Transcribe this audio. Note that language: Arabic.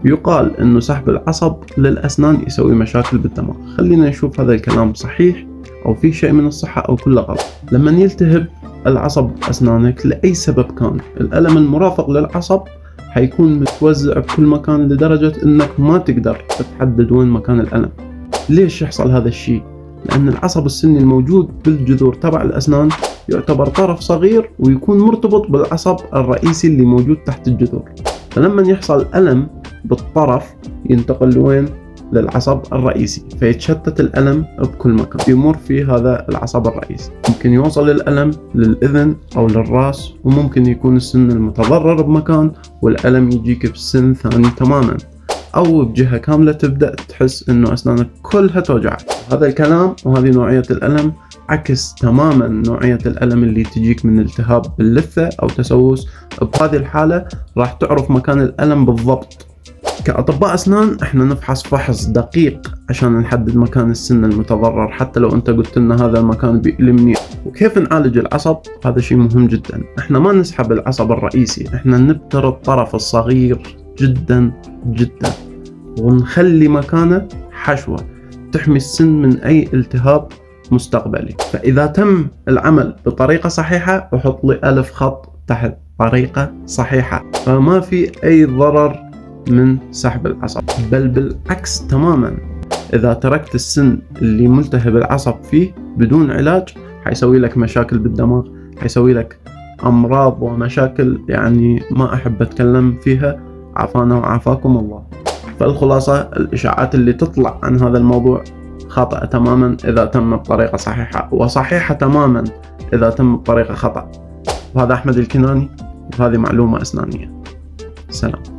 يقال أنه سحب العصب للأسنان يسوي مشاكل بالدماغ. خلينا نشوف هذا الكلام صحيح أو في شيء من الصحة أو كله غلط. لما يلتهب العصب أسنانك لأي سبب كان، الألم المرافق للعصب حيكون متوزع بكل مكان لدرجة أنك ما تقدر تحدد وين مكان الألم. ليش يحصل هذا الشيء؟ لأن العصب السني الموجود بالجذور تبع الأسنان يعتبر طرف صغير ويكون مرتبط بالعصب الرئيسي اللي موجود تحت الجذور، فلما يحصل ألم بالطرف ينتقل لوين؟ للعصب الرئيسي، فيتشتت الألم بكل مكان يمر فيه هذا العصب الرئيسي. ممكن يوصل الألم للأذن أو للرأس، وممكن يكون السن المتضرر بمكان والألم يجيك بسن ثاني تماما، أو بجهة كاملة تبدأ تحس إنه أسنانك كلها توجعك. هذا الكلام وهذه نوعية الألم عكس تماما نوعية الألم اللي تجيك من التهاب باللثة أو تسوس. بهذه الحالة راح تعرف مكان الألم بالضبط. كأطباء أسنان احنا نفحص فحص دقيق عشان نحدد مكان السن المتضرر، حتى لو انت قلت لنا هذا المكان بيألمني. وكيف نعالج العصب؟ هذا شيء مهم جدا. احنا ما نسحب العصب الرئيسي، احنا نبتر الطرف الصغير جدا جدا ونخلي مكانه حشوة تحمي السن من أي التهاب مستقبلي. فإذا تم العمل بطريقة صحيحة، وحط لي ألف خط تحت طريقة صحيحة، فما في أي ضرر من سحب العصب، بل بالعكس تماما. إذا تركت السن اللي ملتهب العصب فيه بدون علاج حيسوي لك مشاكل بالدماغ، حيسوي لك أمراض ومشاكل يعني ما أحب أتكلم فيها، عافانا وعافاكم الله. فالخلاصة الإشاعات اللي تطلع عن هذا الموضوع خاطئة تماما إذا تم بطريقة صحيحة، وصحيحة تماما إذا تم بطريقة خطأ. وهذا أحمد الكناني، وهذه معلومة أسنانية. سلام.